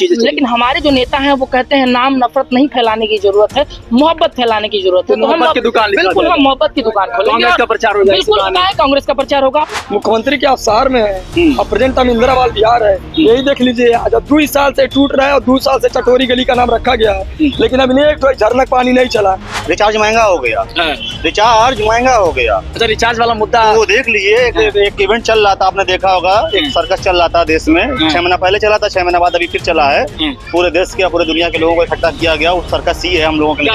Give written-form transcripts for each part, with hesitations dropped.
चीजें। लेकिन हमारे जो नेता हैं वो कहते हैं नाम नफरत नहीं फैलाने की जरूरत है, मोहब्बत फैलाने की जरूरत है। तो मोहब्बत की दुकान, बिल्कुल हम मोहब्बत की दुकान खोलेंगे। कांग्रेस का प्रचार होगा, बिल्कुल कांग्रेस का प्रचार होगा। मुख्यमंत्री के आप शहर में है और प्रेजेंट हम इंदिरावाल बिहार है, यही देख लीजिए। आज 2 साल से टूट रहा है और 2 साल से चटोरी गली का नाम रखा गया है, लेकिन अभी एक तो झरना पानी नहीं चला। रिचार्ज महंगा हो गया, रिचार्ज महंगा हो गया। अच्छा, रिचार्ज वाला मुद्दा वो देख लीजिए, एक इवेंट चल रहा था, आपने देखा होगा, एक सर्कस चल रहा था देश में। 6 महीना पहले चला था, 6 महीना बाद अभी फिर चला है। पूरे देश के पूरे दुनिया के लोगों को इकट्ठा किया गया। उस सर्कस ही है हम लोगों के लिए।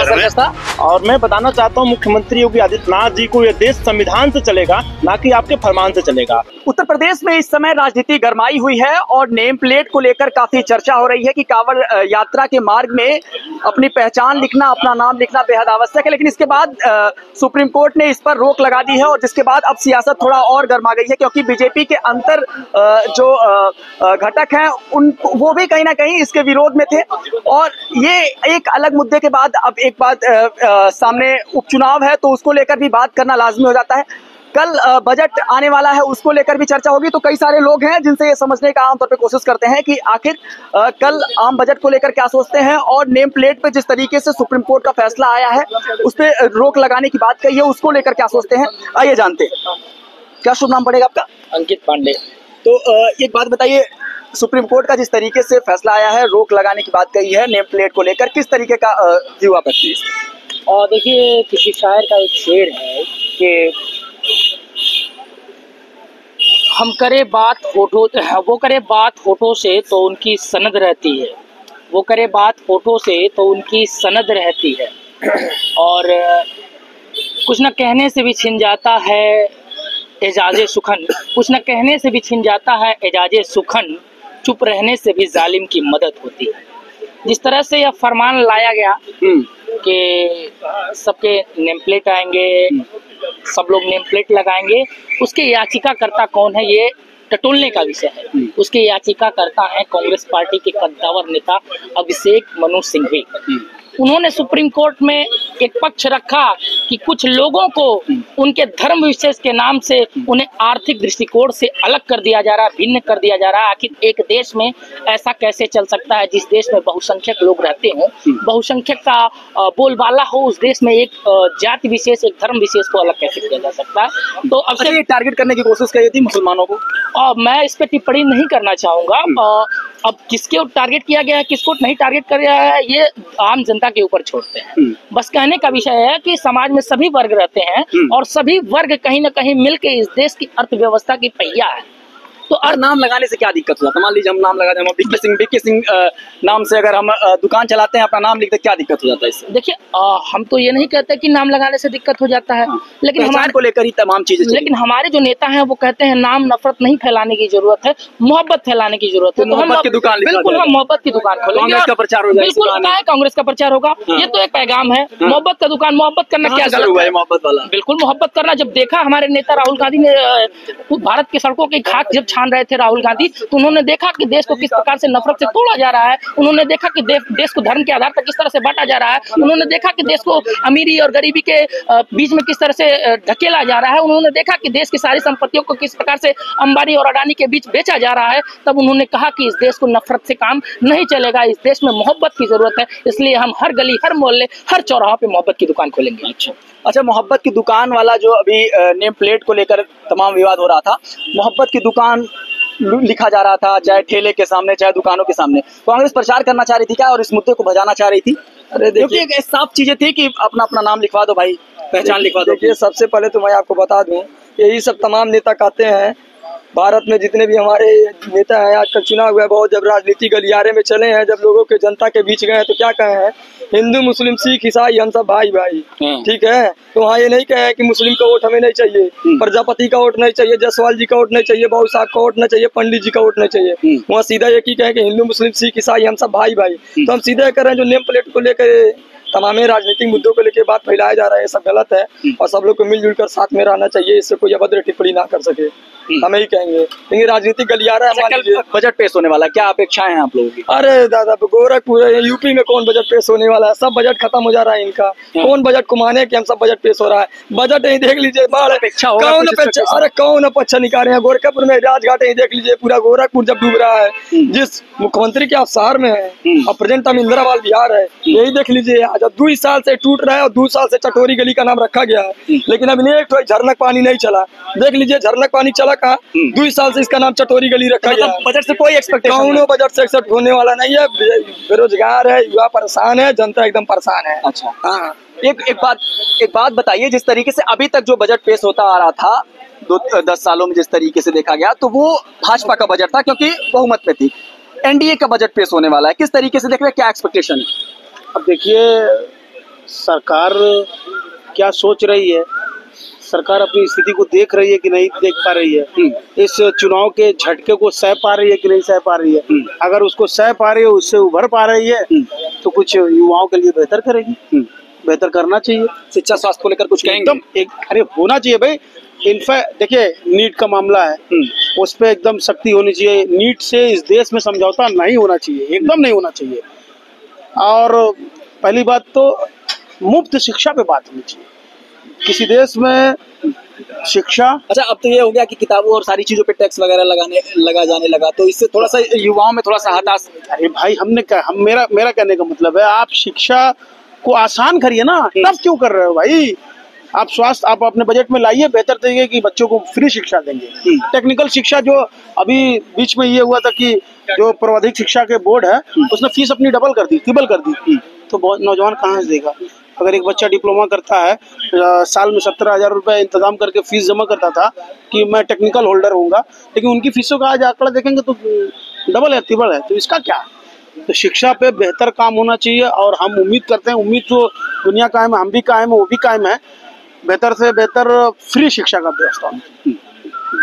और मैं बताना चाहता हूँ मुख्यमंत्री योगी आदित्यनाथ जी को, ये देश संविधान से चलेगा, ना कि आपके फरमान से चलेगा। उत्तर प्रदेश में इस समय राजनीति गरमाई हुई है और नेम प्लेट को लेकर काफी चर्चा हो रही है कि कांवड़ यात्रा के मार्ग में अपनी पहचान लिखना, अपना नाम लिखना बेहद आवश्यक है। लेकिन इसके बाद सुप्रीम कोर्ट ने इस पर रोक लगा दी है और जिसके बाद अब सियासत थोड़ा और गर्मा गई है, क्योंकि बीजेपी के अंतर जो घटक हैं उन वो भी कहीं ना कहीं इसके विरोध में थे। और ये एक अलग मुद्दे के बाद अब एक बात सामने उपचुनाव है तो उसको लेकर भी बात करना लाजमी हो जाता है। कल बजट आने वाला है, उसको लेकर भी चर्चा होगी। तो कई सारे लोग हैं जिनसे ये समझने का आमतौर पे कोशिश करते हैं कि आखिर कल आम बजट को लेकर क्या सोचते हैं और नेम प्लेट पे जिस तरीके से सुप्रीम कोर्ट का फैसला आया है उस पर रोक लगाने की बात कही है, उसको लेकर क्या सोचते हैं, आइए जानते हैं। क्या शुभ नाम पड़ेगा आपका? अंकित पांडे। तो एक बात बताइए, सुप्रीम कोर्ट का जिस तरीके से फैसला आया है, रोक लगाने की बात कही है नेम प्लेट को लेकर, किस तरीके का व्यू आप रखते हैं? और देखिए, किसी शायर का एक शेर है कि हम करे बात होठों, वो करे बात होठों से तो उनकी सनद रहती है, वो करे बात होठों से तो उनकी सनद रहती है। और कुछ न कहने से भी छिन जाता है एजाज़े सुखन, कुछ न कहने से भी छिन जाता है एजाज़े सुखन, चुप रहने से भी जालिम की मदद होती है। जिस तरह से यह फरमान लाया गया कि सबके नेम प्लेट आएंगे, सब लोग नेम प्लेट लगाएंगे, उसके याचिकाकर्ता कौन है ये टटोलने का विषय है। उसके याचिकाकर्ता है कांग्रेस पार्टी के कद्दावर नेता अभिषेक मनु सिंघवी। उन्होंने सुप्रीम कोर्ट में एक पक्ष रखा कि कुछ लोगों को उनके धर्म विशेष के नाम से उन्हें आर्थिक दृष्टिकोण से अलग कर दिया जा रहा है, भिन्न कर दिया जा रहा है। आखिर एक देश में ऐसा कैसे चल सकता है जिस देश में बहुसंख्यक लोग रहते हों, बहुसंख्यक का बोलबाला हो, उस देश में एक जाति विशेष, एक धर्म विशेष को अलग कैसे किया जा सकता है? तो अब से टारगेट करने की कोशिश की थी मुसलमानों को। मैं इस पर टिप्पणी नहीं करना चाहूँगा। अब किसके टारगेट किया गया है, किसको नहीं टारगेट कर रहा है, ये आम जनता के ऊपर छोड़ते हैं। बस कहने का विषय है कि समाज में सभी वर्ग रहते हैं और सभी वर्ग कहीं ना कहीं मिलकर इस देश की अर्थव्यवस्था की पहिया है। तो नाम लगाने से क्या दिक्कत हुआ? मान लीजिए हम नाम लगा दें, बिक्की सिंह नाम से अगर हम दुकान चलाते हैं, अपना नाम लिखते, क्या दिक्कत हो जाता है इससे? देखिए, हम तो ये नहीं कहते कि नाम लगाने से दिक्कत हो जाता है, लेकिन हमारे को लेकर ही तमाम चीजें। लेकिन हमारे जो नेता हैं वो कहते हैं नाम नफरत नहीं फैलाने की जरूरत है, मोहब्बत फैलाने की जरूरत है। तो मोहब्बत की दुकान, बिल्कुल हम मोहब्बत की दुकान खोलेंगे। कांग्रेस का प्रचार हो जाएगा। बिल्कुल कांग्रेस का प्रचार होगा। ये तो एक पैगाम है, मोहब्बत का दुकान। मोहब्बत करना क्या गलत है? मोहब्बत वाला बिल्कुल मोहब्बत करना। जब देखा हमारे नेता राहुल गांधी ने भारत की सड़कों की खाक जब छान रहे थे राहुल गांधी, तो उन्होंने देखा कि देश को किस प्रकार से नफरत से तोड़ा जा रहा है। उन्होंने देखा कि देश को धर्म के आधार पर किस तरह से बांटा जा रहा है। उन्होंने देखा कि देश को अमीरी और गरीबी के बीच में किस तरह से ढकेला जा रहा है। उन्होंने देखा कि देश की सारी संपत्तियों को किस प्रकार से अंबानी और अडानी के बीच बेचा जा रहा है। तब उन्होंने कहा कि इस देश को नफरत से काम नहीं चलेगा, इस देश में मोहब्बत की जरूरत है। इसलिए हम हर गली, हर मोहल्ले, हर चौराहा पे मोहब्बत की दुकान खोलेंगे। अच्छा, मोहब्बत की दुकान वाला जो अभी नेम प्लेट को लेकर तमाम विवाद हो रहा था, मोहब्बत की दुकान लिखा जा रहा था, चाहे ठेले के सामने, चाहे दुकानों के सामने, कांग्रेस प्रचार करना चाह रही थी क्या और इस मुद्दे को भजाना चाह रही थी? अरे देखिए, साफ चीजें थी कि अपना अपना नाम लिखवा दो भाई, पहचान लिखवा दो। देखिए, सबसे पहले तो मैं आपको बता दूं, यही सब तमाम नेता कहते हैं। भारत में जितने भी हमारे नेता हैं, आजकल चुनाव हुआ है बहुत, जब राजनीति गलियारे में चले हैं, जब लोगों के जनता के बीच गए हैं, तो क्या कहे हैं? हिंदू मुस्लिम सिख ईसाई हम सब भाई भाई। ठीक है, तो वहाँ ये नहीं कहे कि मुस्लिम का वोट हमें नहीं चाहिए, प्रजापति का वोट नहीं चाहिए, जायसवाल जी का वोट नहीं चाहिए, बाबू साहब का वोट नहीं चाहिए, पंडित जी का वोट नहीं चाहिए। वहाँ सीधा एक ही कहे कि हिंदू मुस्लिम सिख ईसाई हम सब भाई भाई। तो हम सीधे कर रहे हैं, जो नेम प्लेट को लेकर तमाम राजनीतिक मुद्दों को लेकर बात फैलाया जा रहा है, ये सब गलत है और सब लोग को मिलजुल कर साथ में रहना चाहिए। इससे कोई अभद्र टिप्पणी ना कर सके। हम यही कहेंगे, क्योंकि राजनीतिक गलियारा है। मान लीजिए बजट पेश होने वाला है, क्या अपेक्षाएं हैं आप लोगों की? अरे दादा, गोरखपुर यूपी में कौन बजट पेश होने वाला है? सब बजट खत्म हो जा रहा है इनका। कौन बजट को माने कि हम सब बजट पेश हो रहा है? बजट ही देख लीजिए, बाढ़ अपेक्षा होगा कौन कुछ अपेक्षा, अरे कौन अपेक्षा निकाल रहे हैं? गोरखपुर में राजघाट ही देख लीजिए, पूरा गोरखपुर जब डूब रहा है, जिस मुख्यमंत्री के आप शहर में है और प्रेजेंट हम इंदिरावाल बिहार है, यही देख लीजिए। जब 2 साल से टूट रहा है और 2 साल से चटोरी गली का नाम रखा गया है, लेकिन अभी एक तो झरनक पानी नहीं चला। देख लीजिए झरनक पानी चला कहा, 2 साल से इसका नाम चटोरी गली रखा गया है। बजट से कोई एक्सपेक्टेशन कौनो बजट से एक्सेप्ट होने वाला नहीं है। बेरोजगार है, युवा परेशान है, जनता एकदम परेशान है। अच्छा, हाँ, एक बात बताइए, जिस तरीके से अभी तक जो बजट पेश होता आ रहा था 10 सालों में, जिस तरीके से देखा गया, तो वो भाजपा का बजट था क्योंकि बहुमत में थी। एनडीए का बजट पेश होने वाला है, किस तरीके से देख रहे हैं, क्या एक्सपेक्टेशन है? अब देखिए सरकार क्या सोच रही है, सरकार अपनी स्थिति को देख रही है कि नहीं देख पा रही है, इस चुनाव के झटके को सह पा रही है कि नहीं सह पा रही है। अगर उसको सह पा रही है, उससे उभर पा रही है, तो कुछ युवाओं के लिए बेहतर करेगी, बेहतर करना चाहिए। शिक्षा स्वास्थ्य को लेकर कुछ कहेंगे? एकदम अरे होना चाहिए भाई। इनफैक्ट देखिए नीट का मामला है, उस पर एकदम सख्ती होनी चाहिए। नीट से इस देश में समझौता नहीं होना चाहिए, एकदम नहीं होना चाहिए। और पहली बात तो मुफ्त शिक्षा पे बात होनी चाहिए किसी देश में, शिक्षा। अच्छा, अब तो ये हो गया कि किताबों और सारी चीजों पे टैक्स वगैरह लगा जाने लगा, तो इससे थोड़ा सा युवाओं में थोड़ा सा हताश। अरे भाई मेरा कहने का मतलब है, आप शिक्षा को आसान करिए ना, तब क्यों कर रहे हो भाई? आप स्वास्थ्य आप अपने बजट में लाइए बेहतर तरीके की, बच्चों को फ्री शिक्षा देंगे। टेक्निकल शिक्षा जो अभी बीच में ये हुआ था कि जो प्रावधिक शिक्षा के बोर्ड है उसने फीस अपनी डबल कर दी, ट्रिपल कर दी, तो बहुत नौजवान कहाँ से देगा? अगर एक बच्चा डिप्लोमा करता है, साल में 17,000 रुपए इंतजाम करके फीस जमा करता था कि मैं टेक्निकल होल्डर होऊंगा, लेकिन उनकी फीसों का आज आंकड़ा देखेंगे तो डबल है, ट्रिपल है। तो इसका क्या? तो शिक्षा पे बेहतर काम होना चाहिए और हम उम्मीद करते हैं, उम्मीद तो दुनिया कायम है, हम भी कायम है, वो भी कायम है, बेहतर से बेहतर फ्री शिक्षा का व्यवस्था होना।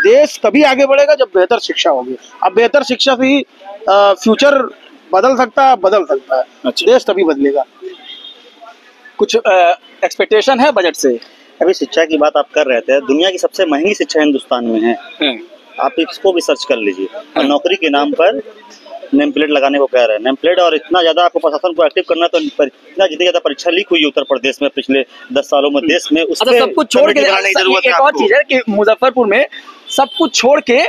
देश तभी आगे बढ़ेगा जब बेहतर शिक्षा होगी। अब बेहतर शिक्षा से ही फ्यूचर बदल सकता है। अच्छा। देश तभी बदलेगा। कुछ एक्सपेक्टेशन है बजट से? अभी शिक्षा की बात आप कर रहे थे, दुनिया की सबसे महंगी शिक्षा हिंदुस्तान में है, आप इसको भी सर्च कर लीजिए। और नौकरी के नाम पर नेम प्लेट लगाने को कह रहे हैं, नेम प्लेट, और इतना ज्यादा आपको प्रशासन को एक्टिव करना, तो इतना जितनी ज्यादा परीक्षा लीक हुई है उत्तर प्रदेश में पिछले 10 सालों में देश में, उससे सब कुछ छोड़ के एक और चीज है कि मुजफ्फरपुर में सब कुछ छोड़ के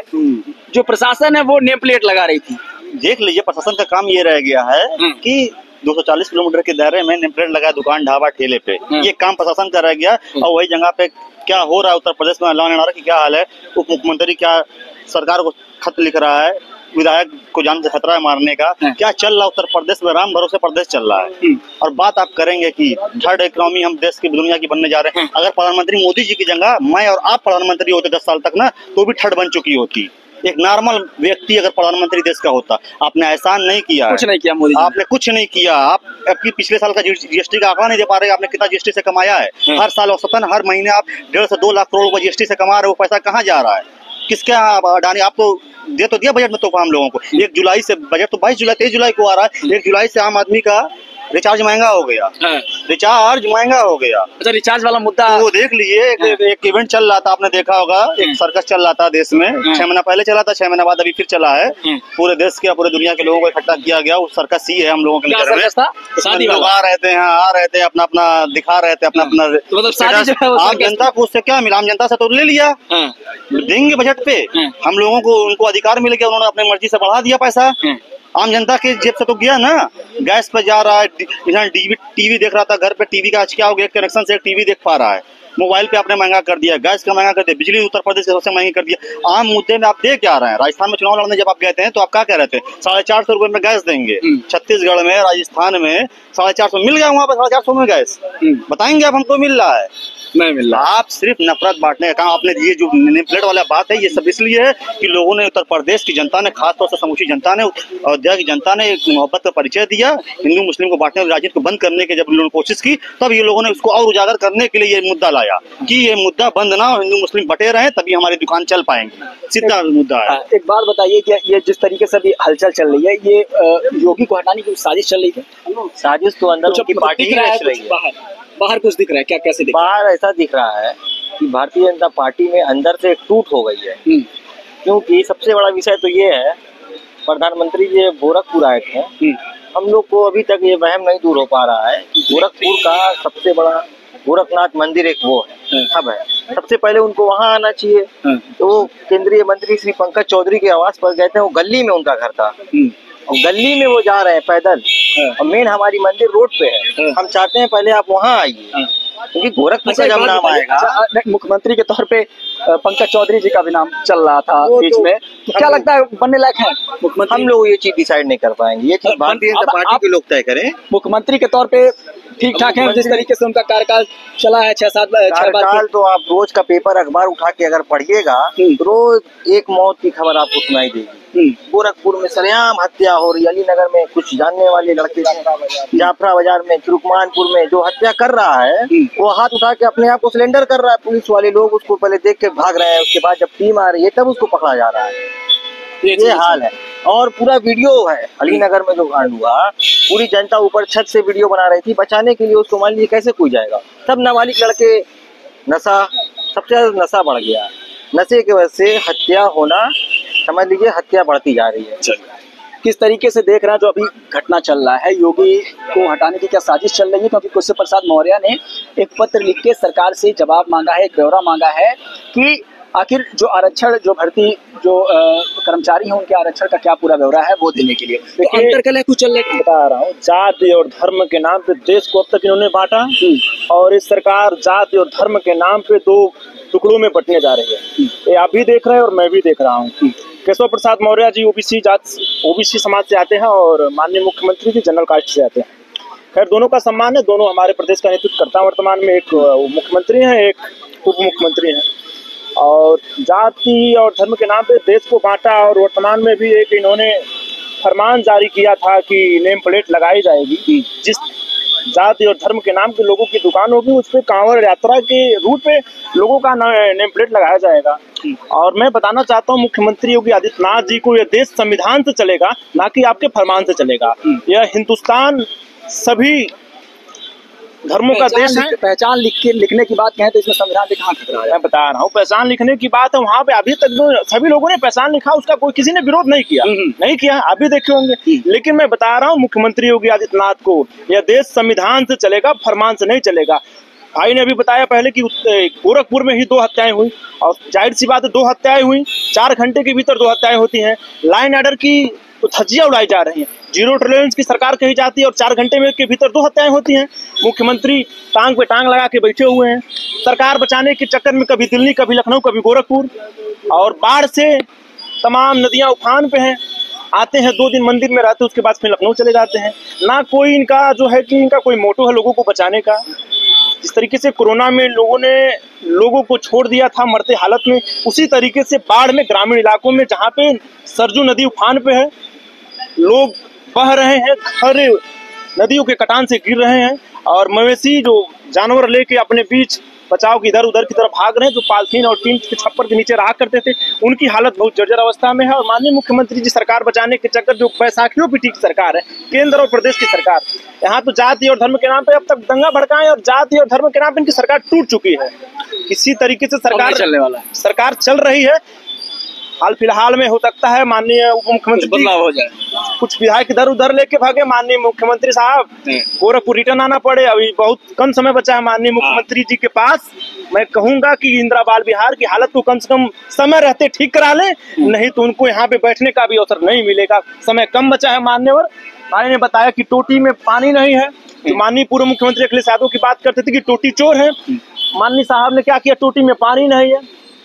जो प्रशासन है वो नेम प्लेट लगा रही थी। देख लीजिए, प्रशासन का काम ये रह गया है कि 240 किलोमीटर के दायरे में नेम प्लेट लगा दुकान ढाबा ठेले पे, ये काम प्रशासन का रह गया। और वही जगह पे क्या हो रहा है उत्तर प्रदेश में, लॉ एंड ऑर्डर की क्या हाल है, उप मुख्यमंत्री क्या सरकार को खत लिख रहा है, विधायक को जान से खतरा है मारने का, क्या चल रहा है उत्तर प्रदेश में, राम भरोसे प्रदेश चल रहा है। और बात आप करेंगे कि थर्ड इकोनॉमी हम देश की दुनिया की बनने जा रहे हैं, अगर प्रधानमंत्री मोदी जी की जगह मैं और आप प्रधानमंत्री होते 10 साल तक ना, तो भी थर्ड बन चुकी होती। एक नॉर्मल व्यक्ति अगर प्रधानमंत्री देश का होता। आपने एहसान नहीं किया, कुछ नहीं किया मोदी जी, आपने कुछ नहीं किया। आप आपकी पिछले साल का जीएसटी का आंकड़ा नहीं दे पा रहे, आपने कितना जीएसटी से कमाया है। हर साल औसतन हर महीने आप 1.5 से 2 लाख करोड़ रुपए जीएसटी से कमा रहे हो, पैसा कहाँ जा रहा है, किसके अडानी? आप तो तो दिया बजट में तो हम लोगों को 1 जुलाई से, बजट तो 23 जुलाई को आ रहा है, 1 जुलाई से आम आदमी का रिचार्ज महंगा हो गया, रिचार्ज महंगा हो गया। अच्छा, रिचार्ज वाला मुद्दा वो देख लीजिए, एक इवेंट चल रहा था, आपने देखा होगा, एक सर्कस चल रहा था देश में, 6 महीना पहले चला था, 6 महीना बाद अभी फिर चला है। पूरे देश के पूरे दुनिया के लोगों को इकट्ठा किया गया, वो सर्कस ही है हम लोगों के लिए। लोग आ रहे थे अपना अपना दिखा रहे थे, अपना अपना। आम जनता को उससे क्या मिला? आम जनता से तो ले लिया, देंगे बजट पे हम लोगों को, उनको अधिकार मिल गया, उन्होंने अपनी मर्जी से बढ़ा दिया पैसा। आम जनता के जेब से तो गया ना, गैस पे जा रहा है, टीवी देख रहा था घर पे, टीवी का आज क्या हो गया, कनेक्शन से एक टीवी देख पा रहा है, मोबाइल पे आपने महंगा कर दिया, गैस का महंगा कर दिया, बिजली उत्तर प्रदेश सबसे महंगी कर दिया। आम मुद्दे में आप देख क्या रहे हैं? राजस्थान में चुनाव लड़ने जब आप गए थे तो आप क्या कह रहे थे? 450 रुपए में गैस देंगे। छत्तीसगढ़ में, राजस्थान में 450 मिल गया, वहाँ पे 450 में गैस बताएंगे आप हमको मिल रहा है, नहीं मिल रहा। आप सिर्फ नफरत बांटने का काम आपने, ये जो नेम प्लेट वाला बात है, ये सब इसलिए है कि लोगों ने, उत्तर प्रदेश की जनता ने, खासतौर से समूची जनता ने, अयोध्या की जनता ने एक मोहब्बत का परिचय दिया। हिंदू मुस्लिम को बांटने और राजनीति को बंद करने की जब उन्होंने कोशिश की, तब ये लोगों ने उसको और उजागर करने के लिए ये मुद्दा लाया कि ये मुद्दा बंद ना हो, हिंदू मुस्लिम बटे रहे, तभी हमारी दुकान चल पाएंगी। सीधा मुद्दा है। एक बात बताइए कि ये जिस तरीके से अभी हलचल चल रही है, ये योगी को हटाने की साजिश चल रही है? साजिश तो अंदर उनकी पार्टी ही रच रही है। बाहर कुछ दिख रहा है क्या? कैसे दिख बाहर ऐसा दिख रहा है कि भारतीय जनता पार्टी में अंदर से एक टूट हो गई है क्योंकि सबसे बड़ा विषय तो ये है, प्रधानमंत्री जी गोरखपुर आए थे, हम लोग को अभी तक ये वहम नहीं दूर हो पा रहा है कि गोरखपुर का सबसे बड़ा गोरखनाथ मंदिर एक वो है, हब है। सबसे पहले उनको वहाँ आना चाहिए। तो केंद्रीय मंत्री श्री पंकज चौधरी के आवास पर गए थे, वो गली में उनका घर था और गली में वो जा रहे हैं पैदल, और मेन हमारी मंदिर रोड पे है। हम चाहते हैं पहले आप वहाँ आइए, क्योंकि गोरखपुर का जब नाम आएगा। मुख्यमंत्री के तौर पे पंकज चौधरी जी का भी नाम चल रहा था बीच में, तो क्या लगता है बनने लायक है मुख्यमंत्री? हम लोग ये चीज डिसाइड नहीं कर पाएंगे, ये चीज भारतीय जनता पार्टी के लोग तय करें। मुख्यमंत्री के तौर पे ठीक ठाक है जिस तरीके से उनका कार्यकाल चला है, 6-7 कार्यकाल। तो आप रोज का पेपर अखबार उठा के अगर पढ़िएगा तो रोज एक मौत की खबर आपको सुनाई देगी। गोरखपुर में सरेआम हत्या हो रही, अलीनगर में कुछ जानने वाले लड़के से, जाफरा बाजार में, तुर्कमानपुर में जो हत्या कर रहा है वो हाथ उठा के अपने आप को सिलेंडर कर रहा है। पुलिस वाले लोग उसको पहले देख के भाग रहे हैं, उसके बाद जब टीम आ रही है तब उसको पकड़ा जा रहा है। ये हाल है। और पूरा वीडियो है अलीनगर में जो कांड हुआ, पूरी जनता ऊपर छत से वीडियो बना रही थी, बचाने के लिए उसको मान लीजिए कैसे कोई जाएगा। सब नाबालिग लड़के, नशा, सबसे ज्यादा नशा बढ़ गया, नशे की वजह से हत्या होना, समझ लीजिए हत्या बढ़ती जा रही है। किस तरीके से देख रहे हैं जो अभी घटना चल रहा है, योगी को हटाने की क्या साजिश चल रही है? क्योंकि केशव प्रसाद मौर्य ने एक पत्र लिख के सरकार से जवाब मांगा है, एक ब्यौरा मांगा है कि आखिर जो आरक्षण, जो भर्ती, जो कर्मचारी हैं उनके आरक्षण का क्या पूरा ब्यौरा है वो देने के लिए। तो अंतरकलह कुछ चल रहा है, बता रहा हूँ। जाति और धर्म के नाम पे देश को अब तक इन्होंने बांटा, और इस सरकार जाति और धर्म के नाम पे दो टुकड़ों में बंटने जा रही है। ये आप भी देख रहे हैं और मैं भी देख रहा हूँ। केशव प्रसाद मौर्य जी ओबीसी समाज से आते हैं और माननीय मुख्यमंत्री जी जनरल कास्ट से आते हैं। खैर दोनों का सम्मान है, दोनों हमारे प्रदेश का नेतृत्व करता है। वर्तमान में एक मुख्यमंत्री हैं, एक उप मुख्यमंत्री हैं, और जाति और धर्म के नाम पे देश को बांटा। और वर्तमान में भी एक इन्होंने फरमान जारी किया था कि नेम प्लेट लगाई जाएगी, जिस जाति और धर्म के नाम के लोगों की दुकान होगी उस पे कांवड़ यात्रा के रूट पे लोगों का नेम प्लेट लगाया जाएगा। और मैं बताना चाहता हूँ मुख्यमंत्री योगी आदित्यनाथ जी को, यह देश संविधान से चलेगा, ना कि आपके फरमान से चलेगा। यह हिंदुस्तान सभी धर्मों का देश है। पहचान लिखने की बात कहें तो इसमें संविधान पे कहाँ खतरा है? मैं बता रहा हूँ, पहचान लिखने की बात है, वहाँ पे अभी तक सभी लोगों ने पहचान लिखा, उसका कोई किसी ने विरोध नहीं किया, आप भी देखे होंगे। लेकिन मैं बता रहा हूँ मुख्यमंत्री योगी आदित्यनाथ को, यह देश संविधान से चलेगा, फरमान से नहीं चलेगा। भाई ने अभी बताया पहले कि गोरखपुर में ही 2 हत्याएं हुई, और जाहिर सी बात है 2 हत्याएं हुई, 4 घंटे के भीतर 2 हत्याएं होती हैं। लाइन ऑर्डर की तो धज्जियां उड़ाई जा रही हैं, 0 टॉलरेंस की सरकार कही जाती है और 4 घंटे में के भीतर 2 हत्याएं होती हैं। मुख्यमंत्री टांग पे टांग लगा के बैठे हुए हैं, सरकार बचाने के चक्कर में कभी दिल्ली, कभी लखनऊ, कभी गोरखपुर। और बाढ़ से तमाम नदियां उफान पे हैं, आते हैं 2 दिन मंदिर में रहते, उसके बाद फिर लखनऊ चले जाते हैं। ना कोई इनका जो है कि इनका कोई मोटो है लोगों को बचाने का। जिस तरीके से कोरोना में लोगों ने लोगों को छोड़ दिया था मरते हालत में, उसी तरीके से बाढ़ में ग्रामीण इलाकों में जहाँ पे सरजू नदी उफान पे है, लोग बह रहे हैं, घर नदियों के कटान से गिर रहे हैं, और मवेशी जो जानवर लेके अपने बीच बचाव की इधर उधर की तरफ भाग रहे हैं, जो पॉलिथीन और टीन के छप्पर के नीचे रहा करते थे, उनकी हालत बहुत जर्जर अवस्था में है। और माननीय मुख्यमंत्री जी सरकार बचाने के चक्कर, जो बैसाखियों पीटी की सरकार है, केंद्र और प्रदेश की सरकार, यहाँ तो जाति और धर्म के नाम पे अब तक दंगा भड़काएं, और जाति और धर्म के नाम पे इनकी सरकार टूट चुकी है। किसी तरीके से सरकार चल रही है। हाल फिलहाल में हो सकता है माननीय उप मुख्यमंत्री बदलाव हो जाए, कुछ विधायक इधर उधर लेके भागे, माननीय मुख्यमंत्री साहब गोरखपुर रिटर्न आना पड़े। अभी बहुत कम समय बचा है माननीय मुख्यमंत्री जी के पास। मैं कहूंगा कि इंदिरा बाल विहार की हालत को कम से कम समय रहते ठीक करा लें, नहीं तो उनको यहाँ पे बैठने का भी अवसर नहीं मिलेगा। समय कम बचा है। मान्यवर भाई ने बताया कि टोटी में पानी नहीं है, तो माननीय पूर्व मुख्यमंत्री अखिलेश यादव की बात करते थे कि टोटी चोर है। माननीय साहब ने क्या किया, टोटी में पानी नहीं है,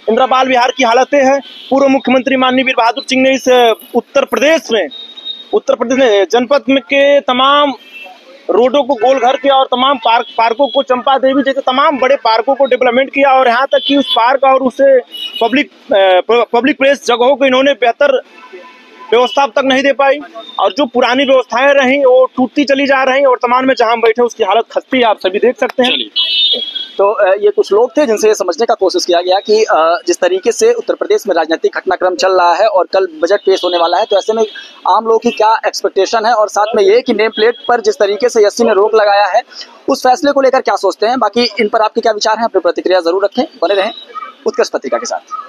इंदिरा बाल विहार की हालतें हैं। पूर्व मुख्यमंत्री माननीय वीर बहादुर सिंह ने इस उत्तर प्रदेश में जनपद में के तमाम रोडों को गोल घर किया, और तमाम पार्कों को, चंपा देवी जैसे तमाम बड़े पार्कों को डेवलपमेंट किया, और यहाँ तक कि उस पार्क और उसे पब्लिक प्लेस जगहों को इन्होंने बेहतर व्यवस्था अब तक नहीं दे पाई, और जो पुरानी व्यवस्थाएं रही वो टूटती चली जा रही, और वर्तमान में जहां हम बैठे उसकी हालत खस्ती है, आप सभी देख सकते हैं। तो ये कुछ लोग थे जिनसे ये समझने का कोशिश किया गया कि जिस तरीके से उत्तर प्रदेश में राजनीतिक घटनाक्रम चल रहा है और कल बजट पेश होने वाला है, तो ऐसे में आम लोगों की क्या एक्सपेक्टेशन है, और साथ में ये कि नेम प्लेट पर जिस तरीके से एससी ने रोक लगाया है उस फैसले को लेकर क्या सोचते हैं। बाकी इन पर आपके क्या विचार हैं, अपनी प्रतिक्रिया जरूर रखें। बने रहें उत्कर्ष पत्रिका के साथ।